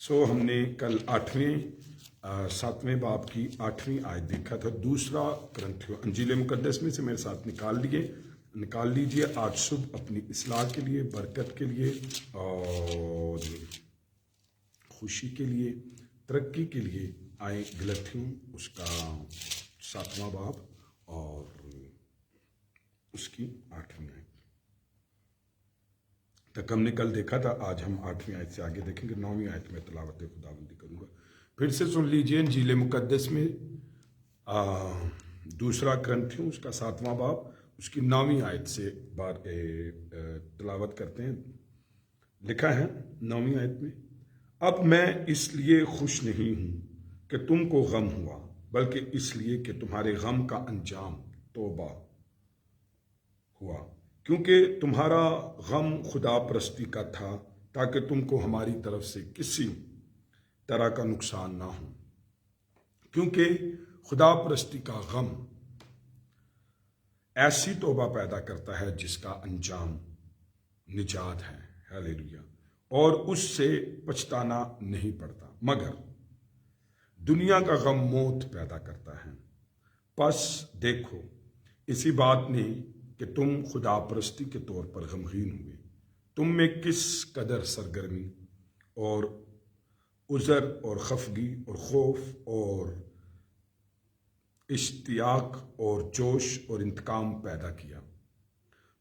ہم نے کل 7ویں باب کی 8ویں آیت دیکھا تھا. دوسرا کرنتھیوں انجیل مقدس میں سے میرے ساتھ نکال لیجئے آج صبح اپنی اصلاح کے لیے، برکت کے لیے اور خوشی کے لیے، ترقی کے لیے آئے گلتیوں اس کا 7واں باب اور اس کی 8ویں آیت تک ہم نے کل دیکھا تھا. آج ہم 8ویں آیت سے آگے دیکھیں گے. 9ویں آیت میں تلاوت خداوندی کروں گا. پھر سے سن لیجئے انجیل مقدس میں دوسرا کرنتھیوں اس کا 7واں باب اس کی 9ویں آیت سے تلاوت کرتے ہیں. لکھا ہے 9ویں آیت میں، اب میں اس لیے خوش نہیں ہوں کہ تم کو غم ہوا، بلکہ اس لیے کہ تمہارے غم کا انجام توبہ ہوا، کیونکہ تمہارا غم خدا پرستی کا تھا، تاکہ تم کو ہماری طرف سے کسی طرح کا نقصان نہ ہو. کیونکہ خدا پرستی کا غم ایسی توبہ پیدا کرتا ہے جس کا انجام نجات ہے. ہیلیلویا. اور اس سے پچھتانا نہیں پڑتا، مگر دنیا کا غم موت پیدا کرتا ہے. پس دیکھو اسی بات نے کہ تم خدا پرستی کے طور پر غمگین ہوئے، تم میں کس قدر سرگرمی اور عذر اور خفگی اور خوف اور اشتیاق اور جوش اور انتقام پیدا کیا.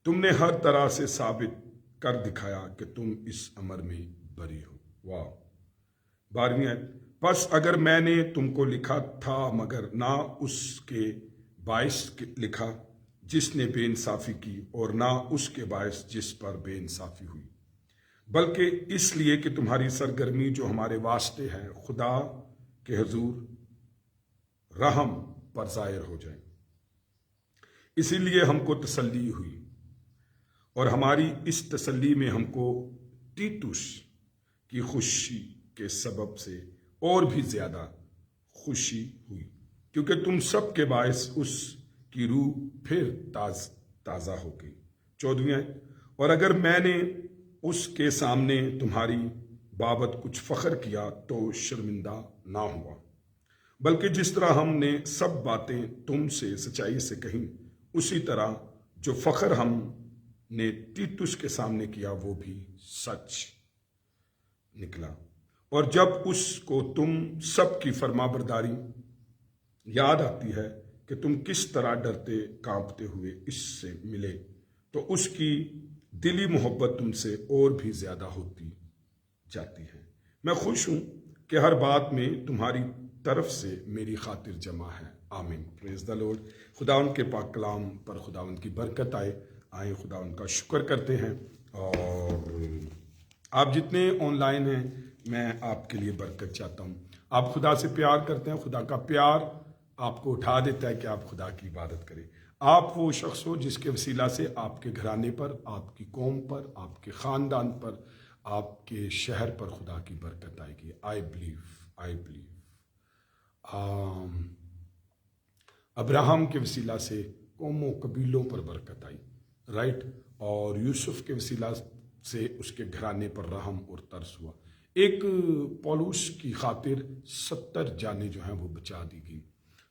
تم نے ہر طرح سے ثابت کر دکھایا کہ تم اس امر میں بری ہو. واہ. 12ویں آیت، پس اگر میں نے تم کو لکھا تھا مگر نہ اس کے باعث لکھا جس نے بے انصافی کی، اور نہ اس کے باعث جس پر بے انصافی ہوئی، بلکہ اس لیے کہ تمہاری سرگرمی جو ہمارے واسطے ہے خدا کے حضور رحم پر ظاہر ہو جائے. اسی لیے ہم کو تسلی ہوئی، اور ہماری اس تسلی میں ہم کو تیتوس کی خوشی کے سبب سے اور بھی زیادہ خوشی ہوئی، کیونکہ تم سب کے باعث اس کی روح پھر تازہ ہو گئی. 14ویں آیت، اور اگر میں نے اس کے سامنے تمہاری بابت کچھ فخر کیا تو شرمندہ نہ ہوا، بلکہ جس طرح ہم نے سب باتیں تم سے سچائی سے کہیں، اسی طرح جو فخر ہم نے تیتوس کے سامنے کیا وہ بھی سچ نکلا. اور جب اس کو تم سب کی فرما برداری یاد آتی ہے کہ تم کس طرح ڈرتے کانپتے ہوئے اس سے ملے، تو اس کی دلی محبت تم سے اور بھی زیادہ ہوتی جاتی ہے. میں خوش ہوں کہ ہر بات میں تمہاری طرف سے میری خاطر جمع ہے. آمین. پریز دا لارڈ. خدا ان کے پاک کلام پر خدا ان کی برکت آئے خدا ان کا شکر کرتے ہیں. اور آپ جتنے آن لائن ہیں میں آپ کے لیے برکت چاہتا ہوں. آپ خدا سے پیار کرتے ہیں، خدا کا پیار آپ کو اٹھا دیتا ہے کہ آپ خدا کی عبادت کریں. آپ وہ شخص ہو جس کے وسیلہ سے آپ کے گھرانے پر، آپ کی قوم پر، آپ کے خاندان پر، آپ کے شہر پر خدا کی برکت آئے گی. I believe. ابراہم کے وسیلہ سے قوموں قبیلوں پر برکت آئی، رائٹ. اور یوسف کے وسیلہ سے اس کے گھرانے پر رحم اور ترس ہوا. ایک پولوس کی خاطر 70 جانیں جو ہیں وہ بچا دی گئی.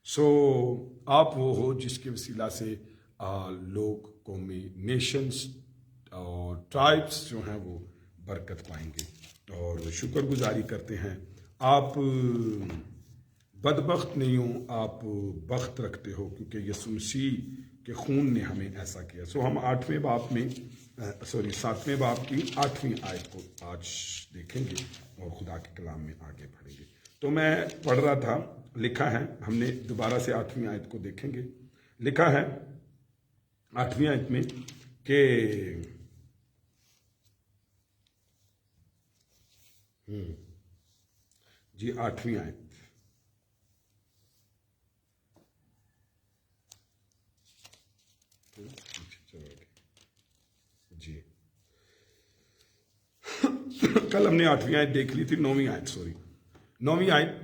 آپ وہ ہو جس کے وسیلہ سے لوگ، قومی، نیشنز اور ٹرائبس جو ہیں وہ برکت پائیں گے. اور شکر گزاری کرتے ہیں. آپ بدبخت نہیں ہوں، آپ بخت رکھتے ہو، کیونکہ یسوع مسیح کے خون نے ہمیں ایسا کیا. ہم 7ویں باب کی 8ویں آیت کو آج دیکھیں گے اور خدا کے کلام میں آگے بڑھیں گے. تو میں پڑھ رہا تھا، لکھا ہے، ہم نے دوبارہ سے 8ویں آیت کو دیکھیں گے. لکھا ہے 8ویں آیت میں کہ جی 8ویں آیت جی کل ہم نے 8ویں آیت دیکھ لی تھی. 9ویں آیت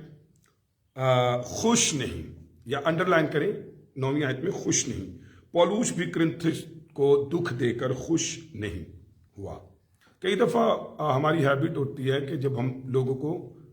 خوش نہیں، یا انڈر لائن کریں 9ویں آیت میں خوش نہیں. پولوس بھی کرنتھس کو دکھ دے کر خوش نہیں ہوا. کئی دفعہ ہماری ہیبٹ ہوتی ہے کہ جب ہم لوگوں کو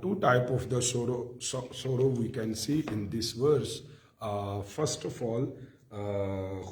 Two type of the sorrow we can see in this verse. First of all,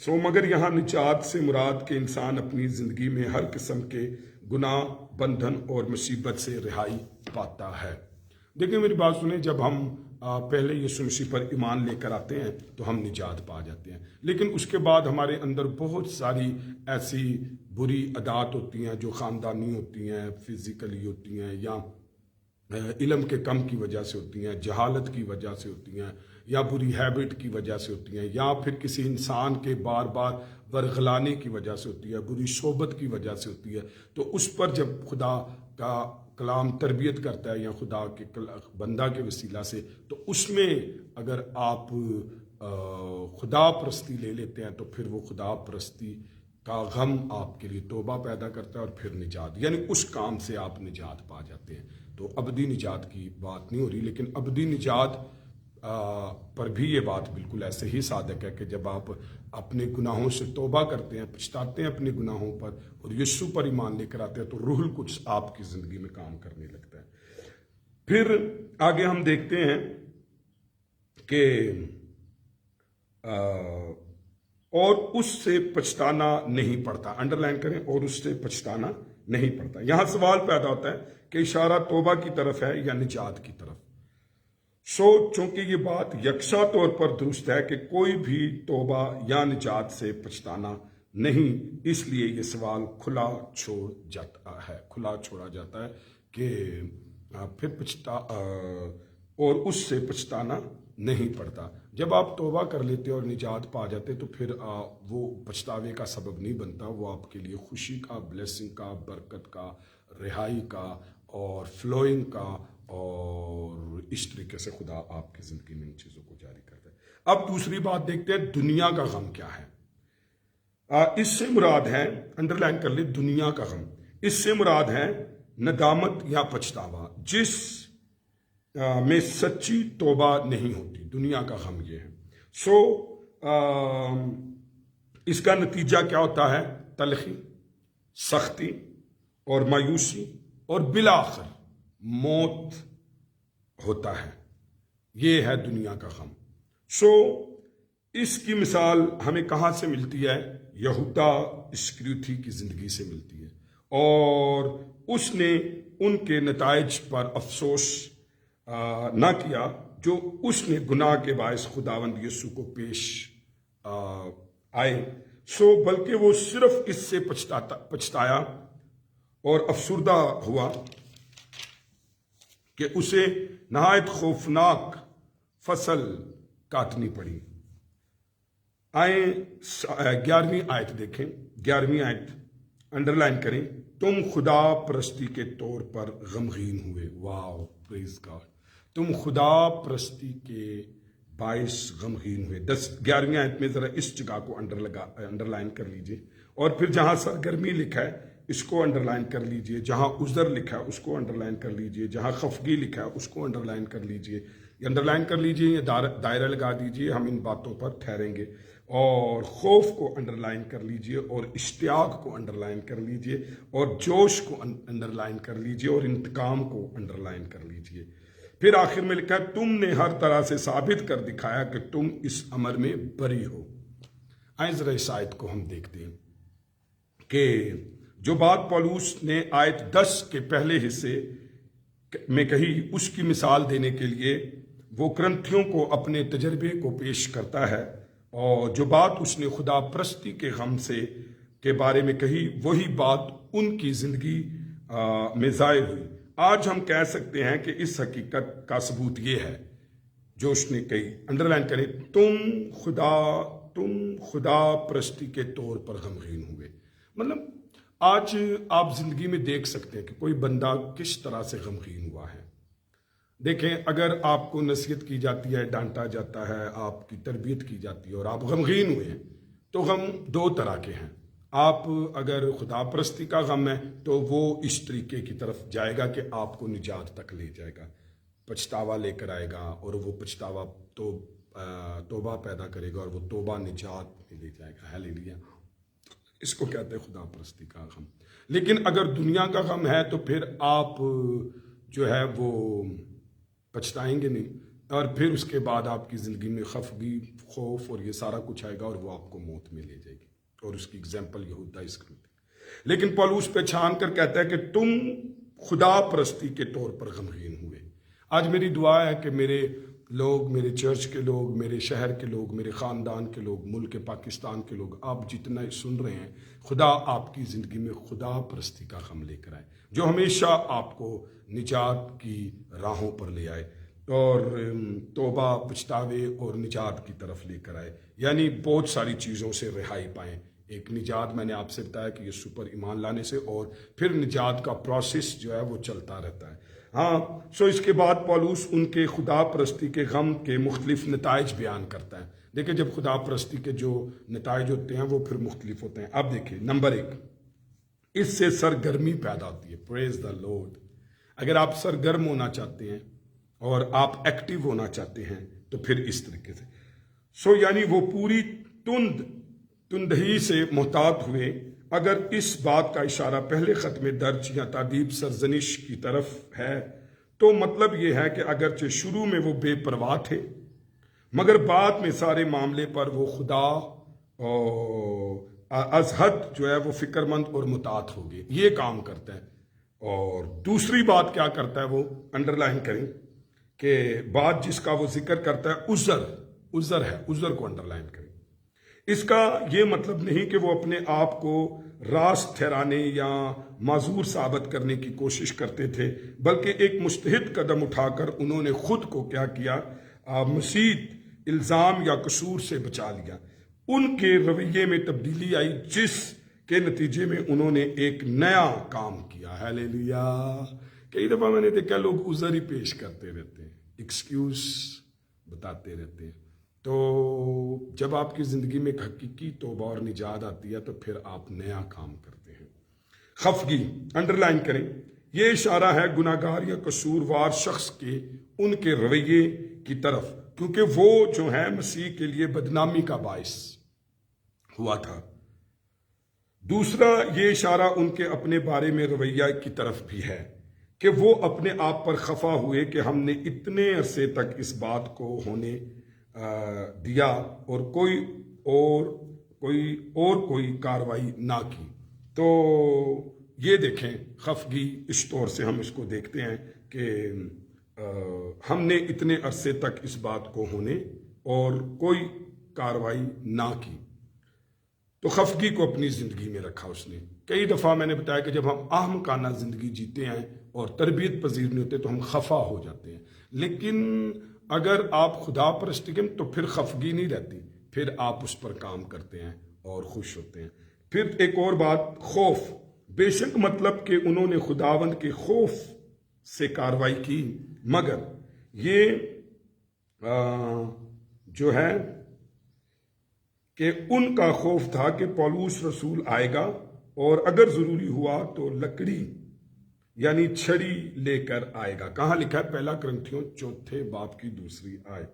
مگر یہاں نجات سے مراد کہ انسان اپنی زندگی میں ہر قسم کے گناہ، بندھن اور مصیبت سے رہائی پاتا ہے۔ دیکھیں میری بات سنیں، جب ہم پہلے یسوع مسیح پر ایمان لے کر آتے ہیں تو ہم نجات پا جاتے ہیں، لیکن اس کے بعد ہمارے اندر بہت ساری ایسی بری عادات ہوتی ہیں جو خاندانی ہوتی ہیں، فزیکلی ہوتی ہیں، یا علم کے کم کی وجہ سے ہوتی ہیں، جہالت کی وجہ سے ہوتی ہیں، یا بری ہیبٹ کی وجہ سے ہوتی ہیں، یا پھر کسی انسان کے بار بار ورغلانے کی وجہ سے ہوتی ہے، بری صحبت کی وجہ سے ہوتی ہے۔ تو اس پر جب خدا کا کلام تربیت کرتا ہے یا خدا کے بندہ کے وسیلہ سے، تو اس میں اگر آپ خدا پرستی لے لیتے ہیں تو پھر وہ خدا پرستی کا غم آپ کے لیے توبہ پیدا کرتا ہے، اور پھر نجات، یعنی اس کام سے آپ نجات پا جاتے ہیں۔ تو ابدی نجات کی بات نہیں ہو رہی، لیکن ابدی نجات پر بھی یہ بات بالکل ایسے ہی صادق ہے کہ جب آپ اپنے گناہوں سے توبہ کرتے ہیں، پچھتاتے ہیں اپنے گناہوں پر اور یسوع پر ایمان لے کر آتے ہیں، تو روح القدس آپ کی زندگی میں کام کرنے لگتا ہے۔ پھر آگے ہم دیکھتے ہیں کہ اور اس سے پچھتانا نہیں پڑتا، انڈر لائن کریں، اور اس سے پچھتانا نہیں پڑتا۔ یہاں سوال پیدا ہوتا ہے کہ اشارہ توبہ کی طرف ہے یا نجات کی طرف۔ چونکہ یہ بات یکساں طور پر درست ہے کہ کوئی بھی توبہ یا نجات سے پچھتانا نہیں، اس لیے یہ سوال کھلا چھوڑا جاتا ہے کہ پھر اور اس سے پچھتانا نہیں پڑتا۔ جب آپ توبہ کر لیتے اور نجات پا جاتے تو پھر وہ پچھتاوے کا سبب نہیں بنتا، وہ آپ کے لیے خوشی کا، بلیسنگ کا، برکت کا، رہائی کا اور فلوئنگ کا، اور اس طریقے سے خدا آپ کی زندگی میں ان چیزوں کو جاری کرتا ہے۔ اب دوسری بات دیکھتے ہیں، دنیا کا غم کیا ہے۔ اس سے مراد ہے، انڈر لائن کر لیں، دنیا کا غم۔ اس سے مراد ہے ندامت یا پچھتاوا جس میں سچی توبہ نہیں ہوتی، دنیا کا غم یہ ہے۔ اس کا نتیجہ کیا ہوتا ہے؟ تلخی، سختی اور مایوسی اور بالآخر موت ہوتا ہے۔ یہ ہے دنیا کا غم۔ اس کی مثال ہمیں کہاں سے ملتی ہے؟ یہودا اسکریوتھی کی زندگی سے ملتی ہے، اور اس نے ان کے نتائج پر افسوس نہ کیا جو اس نے گناہ کے باعث خداوند یسوع کو پیش آئے، بلکہ وہ صرف اس سے پچھتایا اور افسردہ ہوا کہ اسے نہایت خوفناک فصل کاٹنی پڑی۔ آئیں 11ویں آیت دیکھیں، 11ویں آیت انڈر لائن کریں، تم خدا پرستی کے طور پر غمگین ہوئے۔ واو، پریز گاڈ، تم خدا پرستی کے باعث غمگین ہوئے۔ 11ویں آیت میں ذرا اس جگہ کو انڈر لائن کر لیجئے، اور پھر جہاں سرگرمی لکھا ہے اس کو انڈر لائن کر لیجئے، جہاں عذر لکھا ہے اس کو انڈر لائن کر لیجئے، جہاں خفگی لکھا ہے اس کو انڈر لائن کر لیجئے، انڈر لائن کر لیجئے، یا دائرہ لگا دیجئے، ہم ان باتوں پر ٹھہریں گے۔ اور خوف کو انڈر لائن کر لیجئے، اور اشتیاق کو انڈر لائن کر لیجئے، اور جوش کو انڈر لائن کر لیجئے، اور انتقام کو انڈر لائن کر لیجئے۔ پھر آخر میں لکھا ہے، تم نے ہر طرح سے ثابت کر دکھایا کہ تم اس امر میں بری ہو۔ آئیں ذرا اس آیت کو ہم دیکھتے ہیں کہ جو بات پولوس نے آیت 10 کے پہلے حصے میں کہی، اس کی مثال دینے کے لیے وہ کرنتھیوں کو اپنے تجربے کو پیش کرتا ہے، اور جو بات اس نے خدا پرستی کے غم کے بارے میں کہی، وہی بات ان کی زندگی میں ظاہر ہوئی۔ آج ہم کہہ سکتے ہیں کہ اس حقیقت کا ثبوت یہ ہے جو اس نے کہی، انڈر لائن کریں، تم خدا پرستی کے طور پر غمگین ہوئے۔ مطلب آج آپ زندگی میں دیکھ سکتے ہیں کہ کوئی بندہ کس طرح سے غمگین ہوا ہے۔ دیکھیں، اگر آپ کو نصیحت کی جاتی ہے، ڈانٹا جاتا ہے، آپ کی تربیت کی جاتی ہے اور آپ غمگین ہوئے ہیں، تو غم دو طرح کے ہیں۔ آپ اگر خدا پرستی کا غم ہے تو وہ اس طریقے کی طرف جائے گا کہ آپ کو نجات تک لے جائے گا، پچھتاوا لے کر آئے گا، اور وہ پچھتاوا توبہ پیدا کرے گا، اور وہ توبہ نجات میں لے جائے گا۔ ہیلیلویا، اس کو کہتے ہیں خدا پرستی کا غم۔ لیکن اگر دنیا کا غم ہے تو پھر آپ جو ہے وہ پچھتائیں گے نہیں، اور پھر اس کے بعد آپ کی زندگی میں خفگی، خوف اور یہ سارا کچھ آئے گا اور وہ آپ کو موت میں لے جائے گی، اور اس کی اگزامپل یہودا اسکریوطی۔ لیکن پولس پہچان کر کہتا ہے کہ تم خدا پرستی کے طور پر غمگین ہوئے۔ آج میری دعا ہے کہ میرے لوگ، میرے چرچ کے لوگ، میرے شہر کے لوگ، میرے خاندان کے لوگ، ملک پاکستان کے لوگ، آپ جتنا سن رہے ہیں، خدا آپ کی زندگی میں خدا پرستی کا غم لے کر آئے، جو ہمیشہ آپ کو نجات کی راہوں پر لے آئے اور توبہ، پچھتاوے اور نجات کی طرف لے کر آئے، یعنی بہت ساری چیزوں سے رہائی پائیں۔ ایک نجات میں نے آپ سے بتایا کہ یسوع پر ایمان لانے سے، اور پھر نجات کا پروسیس جو ہے وہ چلتا رہتا ہے۔ ہاں، اس کے بعد پولس ان کے خدا پرستی کے غم کے مختلف نتائج بیان کرتا ہے۔ دیکھیں، جب خدا پرستی کے جو نتائج ہوتے ہیں وہ پھر مختلف ہوتے ہیں۔ اب دیکھیں، نمبر 1، اس سے سرگرمی پیدا ہوتی ہے۔ پریز دا لارڈ۔ اگر آپ سرگرم ہونا چاہتے ہیں اور آپ ایکٹیو ہونا چاہتے ہیں تو پھر اس طریقے سے یعنی وہ پوری تندہی سے محتاط ہوئے۔ اگر اس بات کا اشارہ پہلے خط میں درج یا تادیب سرزنش کی طرف ہے تو مطلب یہ ہے کہ اگرچہ شروع میں وہ بے پرواہ تھے، مگر بعد میں سارے معاملے پر وہ خدا از حد جو ہے وہ فکر مند اور مطاعت ہو گئے۔ یہ کام کرتا ہے۔ اور دوسری بات کیا کرتا ہے، وہ انڈر لائن کریں کہ بات جس کا وہ ذکر کرتا ہے عذر ہے، عذر کو انڈر لائن کریں۔ اس کا یہ مطلب نہیں کہ وہ اپنے آپ کو راست ٹھہرانے یا معذور ثابت کرنے کی کوشش کرتے تھے، بلکہ ایک مستحد قدم اٹھا کر انہوں نے خود کو کیا مزید الزام یا قصور سے بچا لیا۔ ان کے رویے میں تبدیلی آئی، جس کے نتیجے میں انہوں نے ایک نیا کام کیا۔ ہیلیلویا۔ کئی دفعہ میں نے دیکھا لوگ عذر ہی پیش کرتے رہتے ہیں، ایکسکیوز بتاتے رہتے ہیں۔ تو جب آپ کی زندگی میں ایک حقیقی توبہ اور نجات آتی ہے تو پھر آپ نیا کام کرتے ہیں۔ خفگی انڈر لائن کریں۔ یہ اشارہ ہے گناہگار یا قصوروار شخص کے ان کے رویے کی طرف، کیونکہ وہ جو ہے مسیح کے لیے بدنامی کا باعث ہوا تھا۔ دوسرا، یہ اشارہ ان کے اپنے بارے میں رویہ کی طرف بھی ہے کہ وہ اپنے آپ پر خفا ہوئے کہ ہم نے اتنے عرصے تک اس بات کو ہونے دیا اور کوئی کاروائی نہ کی۔ تو یہ دیکھیں، خفگی اس طور سے ہم اس کو دیکھتے ہیں کہ ہم نے اتنے عرصے تک اس بات کو ہونے اور کوئی کاروائی نہ کی۔ تو خفگی کو اپنی زندگی میں رکھا اس نے۔ کئی دفعہ میں نے بتایا کہ جب ہم احمقانہ زندگی جیتے ہیں اور تربیت پذیر نہیں ہوتے تو ہم خفا ہو جاتے ہیں، لیکن اگر آپ خدا پرستی کریں تو پھر خفگی نہیں رہتی، پھر آپ اس پر کام کرتے ہیں اور خوش ہوتے ہیں۔ پھر ایک اور بات، خوف۔ بے شک مطلب کہ انہوں نے خداوند کے خوف سے کاروائی کی، مگر یہ جو ہے کہ ان کا خوف تھا کہ پولس رسول آئے گا اور اگر ضروری ہوا تو لکڑی یعنی چھڑی لے کر آئے گا۔ کہاں لکھا ہے؟ پہلا کرنتھیوں 4 باب کی 2 آیت۔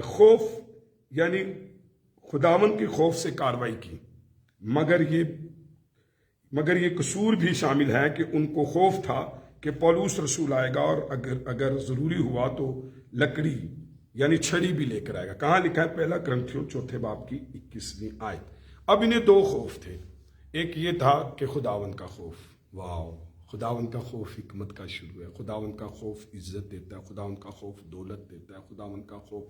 خوف یعنی خداوند کے خوف سے کاروائی کی، مگر یہ قصور بھی شامل ہے کہ ان کو خوف تھا کہ پولس رسول آئے گا اور اگر ضروری ہوا تو لکڑی یعنی چھڑی بھی لے کر آئے گا۔ کہاں لکھا ہے؟ پہلا کرنتھیوں 4 باب کی 21 آیت۔ اب انہیں 2 خوف تھے۔ ایک یہ تھا کہ خداوند کا خوف، واو، خداوند کا خوف حکمت کا شروع ہے، خداوند کا خوف عزت دیتا ہے، خداوند کا خوف دولت دیتا ہے، خداوند کا خوف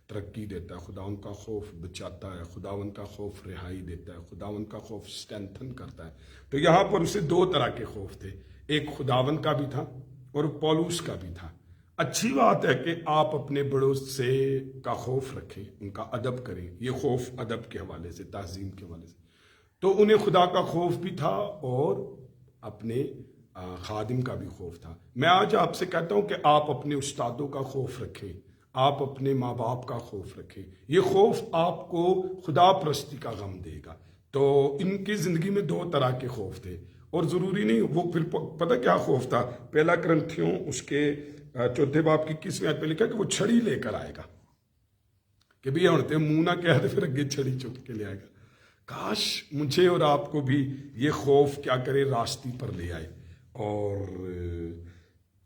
ترقی دیتا ہے، خداوند کا خوف بچاتا ہے، خداوند کا خوف رہائی دیتا ہے، خداوند کا خوف اسٹرینتھن کرتا ہے۔ تو یہاں پر اسے 2 طرح کے خوف تھے، ایک خداوند کا بھی تھا اور پولس کا بھی تھا۔ اچھی بات ہے کہ آپ اپنے بڑوں سے کا خوف رکھیں، ان کا ادب کریں۔ یہ خوف ادب کے حوالے سے، تعظیم کے حوالے سے۔ تو انہیں خدا کا خوف بھی تھا اور اپنے خادم کا بھی خوف تھا۔ میں آج آپ سے کہتا ہوں کہ آپ اپنے استادوں کا خوف رکھیں، آپ اپنے ماں باپ کا خوف رکھیں۔ یہ خوف آپ کو خدا پرستی کا غم دے گا۔ تو ان کی زندگی میں 2 طرح کے خوف تھے اور ضروری نہیں وہ پھر پتہ کیا خوف تھا؟ پہلا کرنتھیوں اس کے 4 باب کی 21 آیت پہ لکھا کہ وہ چھڑی لے کر آئے گا، کہ بھی ہونتے منہ نہ کہہ دے پھر اگے چھڑی چک کے لے آئے گا۔ کاش مجھے اور آپ کو بھی یہ خوف کیا کرے، راستی پر لے آئے۔ اور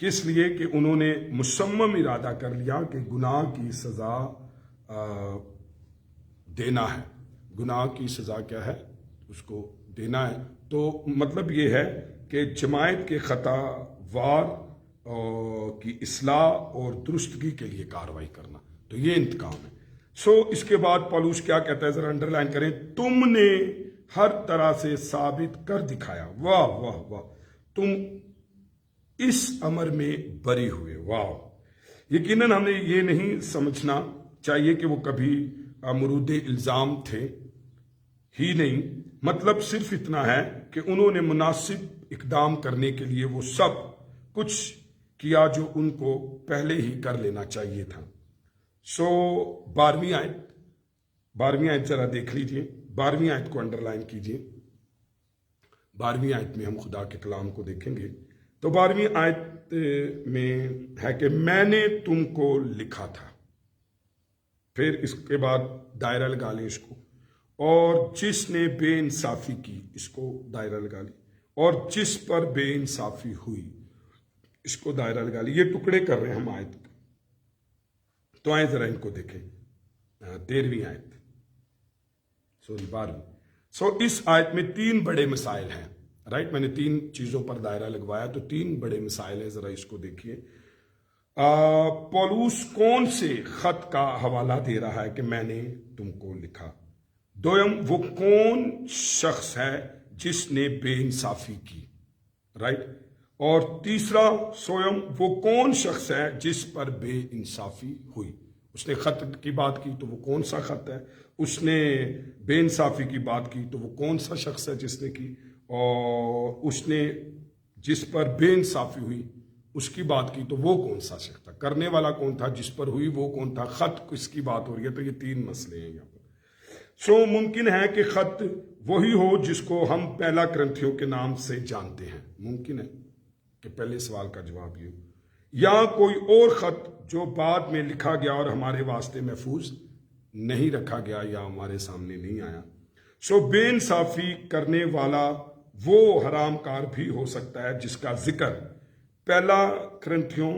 کس لیے کہ انہوں نے مصمم ارادہ کر لیا کہ گناہ کی سزا دینا ہے. گناہ کی سزا کیا ہے؟ اس کو دینا ہے. تو مطلب یہ ہے کہ جماعت کے خطا وار کی اصلاح اور درستگی کے لیے کارروائی کرنا. تو یہ انتقام ہے. اس کے بعد پولس کیا کہتا ہے، ذرا انڈر لائن کریں. تم نے ہر طرح سے ثابت کر دکھایا. واہ واہ واہ. تم اس امر میں بری ہوئے. واہ. یقیناً ہمیں یہ نہیں سمجھنا چاہیے کہ وہ کبھی مورد الزام تھے ہی نہیں. مطلب صرف اتنا ہے کہ انہوں نے مناسب اقدام کرنے کے لیے وہ سب کچھ کیا جو ان کو پہلے ہی کر لینا چاہیے تھا. 12ویں آیت ذرا دیکھ لیجئے. 12ویں آیت کو انڈر لائن کیجئے. 12ویں آیت میں ہم خدا کے کلام کو دیکھیں گے. تو 12ویں آیت میں ہے کہ میں نے تم کو لکھا تھا. پھر اس کے بعد دائرہ لگا لیں اس کو. اور جس نے بے انصافی کی، اس کو دائرہ لگا لی. اور جس پر بے انصافی ہوئی، اس کو دائرہ لگا لی. یہ ٹکڑے کر رہے ہیں ہم آیت. تو آئیں ذرا ان کو دیکھیں. 13ویں آیت، 12ویں. اس آیت میں 3 بڑے مسائل ہیں. رائٹ، میں نے 3 چیزوں پر دائرہ لگوایا، تو 3 بڑے مسائل ہیں. ذرا اس کو دیکھیے. پولس کون سے خط کا حوالہ دے رہا ہے کہ میں نے تم کو لکھا؟ دوم، وہ کون شخص ہے جس نے بے انصافی کی؟ رائٹ. اور تیسرا، سویم، وہ کون شخص ہے جس پر بے انصافی ہوئی؟ اس نے خط کی بات کی تو وہ کون سا خط ہے؟ اس نے بے انصافی کی بات کی تو وہ کون سا شخص ہے جس نے کی؟ اور اس نے جس پر بے انصافی ہوئی اس کی بات کی تو وہ کون سا شخص تھا؟ کرنے والا کون تھا؟ جس پر ہوئی وہ کون تھا؟ خط کس کی بات ہو رہی ہے؟ تو یہ 3 مسئلے ہیں یہاں پر. ممکن ہے کہ خط وہی ہو جس کو ہم پہلا کرنتھیوں کے نام سے جانتے ہیں. ممکن ہے کہ پہلے سوال کا جواب یہ ہو. یا کوئی اور خط جو بعد میں لکھا گیا اور ہمارے واسطے محفوظ نہیں رکھا گیا یا ہمارے سامنے نہیں آیا. بے انصافی کرنے والا وہ حرام کار بھی ہو سکتا ہے جس کا ذکر پہلا کرنتھیوں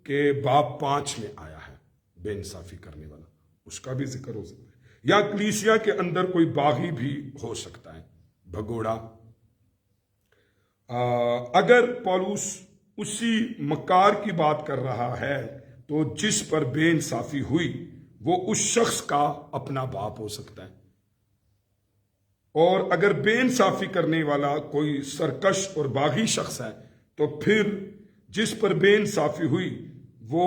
کے باب 5 میں آیا ہے. بے انصافی کرنے والا، اس کا بھی ذکر ہو سکتا ہے. یا کلیسیا کے اندر کوئی باغی بھی ہو سکتا ہے، بھگوڑا. اگر پولس اسی مکار کی بات کر رہا ہے تو جس پر بے انصافی ہوئی وہ اس شخص کا اپنا باپ ہو سکتا ہے. اور اگر بے انصافی کرنے والا کوئی سرکش اور باغی شخص ہے تو پھر جس پر بے انصافی ہوئی وہ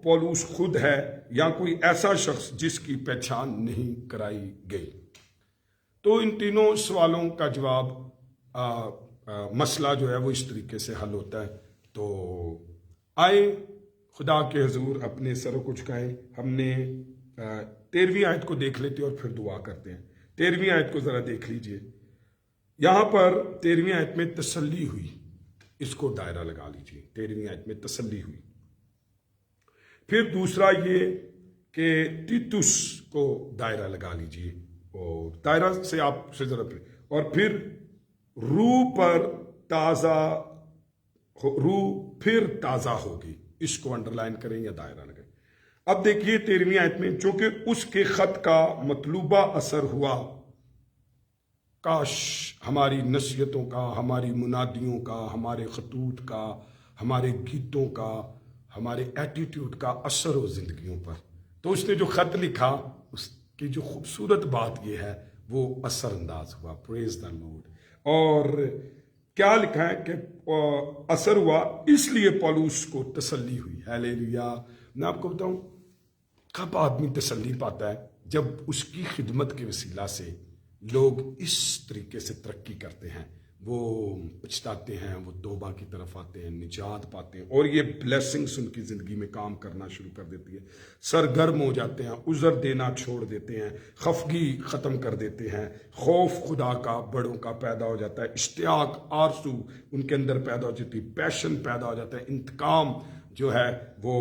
پولس خود ہے یا کوئی ایسا شخص جس کی پہچان نہیں کرائی گئی. تو ان تینوں سوالوں کا جواب مسئلہ جو ہے وہ اس طریقے سے حل ہوتا ہے. تو آئے خدا کے حضور اپنے سروں کو جھکائیں. ہم نے 13ویں آیت کو دیکھ لیتے اور پھر دعا کرتے ہیں. 13ویں آیت کو ذرا دیکھ لیجئے. یہاں پر 13ویں آیت میں تسلی ہوئی، اس کو دائرہ لگا لیجئے. 13ویں آیت میں تسلی ہوئی. پھر دوسرا یہ کہ تیتس کو دائرہ لگا لیجئے، اور دائرہ سے آپ سے ضرورت ہے. اور پھر روح پھر تازہ ہوگی، اس کو انڈر لائن کریں یا دائرہ لگائیں. اب دیکھیے 13ویں آیت میں، چونکہ اس کے خط کا مطلوبہ اثر ہوا، کاش ہماری نصیحتوں کا، ہماری منادیوں کا، ہمارے خطوط کا، ہمارے گیتوں کا، ہمارے ایٹیٹیوڈ کا اثر ہو زندگیوں پر. تو اس نے جو خط لکھا اس کی جو خوبصورت بات یہ ہے وہ اثر انداز ہوا. پریز دا لارڈ. اور کیا لکھا ہے کہ اثر ہوا، اس لیے پولس کو تسلی ہوئی. ہیلیلویا. میں آپ کو بتاؤں کب آدمی تسلی پاتا ہے؟ جب اس کی خدمت کے وسیلہ سے لوگ اس طریقے سے ترقی کرتے ہیں، وہ پچھتاتے ہیں، وہ توبہ کی طرف آتے ہیں، نجات پاتے ہیں، اور یہ بلیسنگز ان کی زندگی میں کام کرنا شروع کر دیتی ہے. سرگرم ہو جاتے ہیں، عذر دینا چھوڑ دیتے ہیں، خفگی ختم کر دیتے ہیں، خوف خدا کا بڑوں کا پیدا ہو جاتا ہے، اشتیاق آرزو ان کے اندر پیدا ہو جاتی ہے، پیشن پیدا ہو جاتا ہے، انتقام جو ہے وہ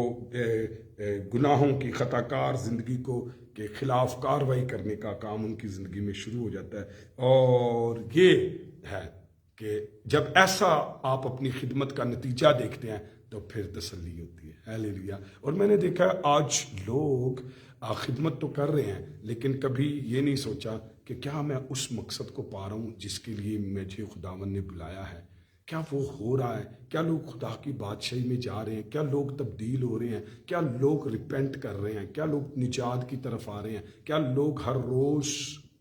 گناہوں کی خطا کار زندگی کو کے خلاف کاروائی کرنے کا کام ان کی زندگی میں شروع ہو جاتا ہے. اور یہ ہے کہ جب ایسا آپ اپنی خدمت کا نتیجہ دیکھتے ہیں تو پھر تسلی ہوتی ہے۔ ہیلیلویا۔ اور میں نے دیکھا آج لوگ خدمت تو کر رہے ہیں لیکن کبھی یہ نہیں سوچا کہ کیا میں اس مقصد کو پا رہا ہوں جس کے لیے مجھے خداوند نے بلایا ہے، کیا وہ ہو رہا ہے؟ کیا لوگ خدا کی بادشاہی میں جا رہے ہیں؟ کیا لوگ تبدیل ہو رہے ہیں؟ کیا لوگ ریپینٹ کر رہے ہیں؟ کیا لوگ نجات کی طرف آ رہے ہیں؟ کیا لوگ ہر روز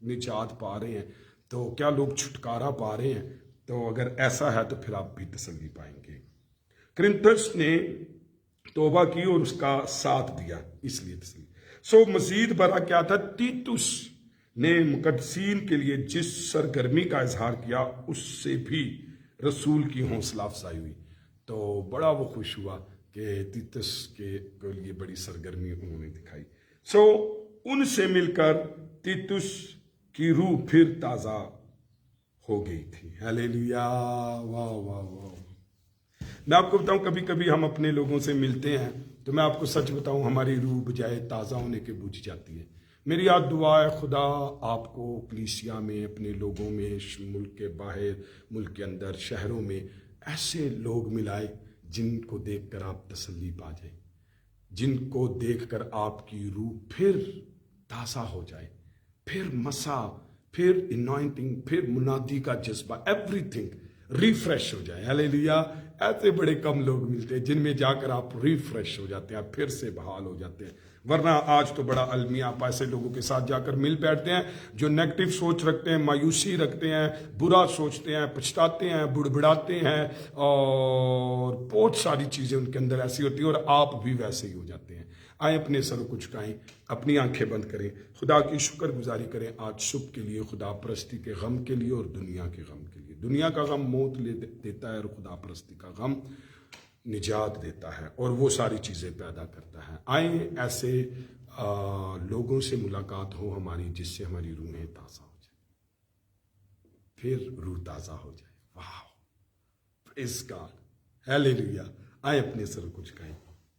نجات پا رہے ہیں؟ تو کیا لوگ چھٹکارا پا رہے ہیں؟ تو اگر ایسا ہے تو پھر آپ بھی تسلی پائیں گے۔ کرنتھس نے توبہ کی اور اس کا ساتھ دیا، اس لیے تسلی۔ مزید برآ کیا تھا؟ تیتس نے مقدسین کے لیے جس سرگرمی کا اظہار کیا اس سے بھی رسول کی حوصلہ افزائی ہوئی، تو بڑا وہ خوش ہوا کہ تیتس کے لیے بڑی سرگرمی انہوں نے دکھائی۔ ان سے مل کر تیتس کی روح پھر تازہ ہو گئی تھی۔ ہیلیلویا، واہ واہ واہ۔ میں آپ کو بتاؤں کبھی کبھی ہم اپنے لوگوں سے ملتے ہیں تو میں آپ کو سچ بتاؤں ہماری روح بجائے تازہ ہونے کے بجھ جاتی ہے۔ میری یاد دعا ہے خدا آپ کو کلیسیا میں، اپنے لوگوں میں، ملک کے باہر، ملک کے اندر، شہروں میں ایسے لوگ ملائے جن کو دیکھ کر آپ تسلی پا جائیں، جن کو دیکھ کر آپ کی روح پھر تازہ ہو جائے، پھر مسا، پھر انوائنٹنگ، پھر منادی کا جذبہ، ایوری تھنگ ریفریش ہو جائے۔ ہیلیلویا۔ ایسے بڑے کم لوگ ملتے ہیں جن میں جا کر آپ ریفریش ہو جاتے ہیں، آپ پھر سے بحال ہو جاتے ہیں۔ ورنہ آج تو بڑا المیہ، آپ ایسے لوگوں کے ساتھ جا کر مل بیٹھتے ہیں جو نیگیٹو سوچ رکھتے ہیں، مایوسی رکھتے ہیں، برا سوچتے ہیں، پچھتاتے ہیں، بڑبڑاتے ہیں، اور بہت ساری چیزیں ان کے اندر ایسی ہوتی ہیں، اور آپ بھی ویسے ہی ہو جاتے ہیں۔ آئیں اپنے سروں کو جھکائیں، اپنی آنکھیں بند کریں، خدا کی شکر گزاری کریں آج صبح کے لیے، خدا پرستی کے غم کے لیے اور دنیا کے غم کے لیے۔ دنیا کا غم موت لے دیتا ہے اور خدا پرستی کا غم نجات دیتا ہے اور وہ ساری چیزیں پیدا کرتا ہے۔ آئیں ایسے لوگوں سے ملاقات ہو ہماری جس سے ہماری روحیں تازہ ہو جائیں، پھر روح تازہ ہو جائے۔ واہ، پریز گاڈ، ہیلیلویا۔ آئیں اپنے سر کو جھکائیں۔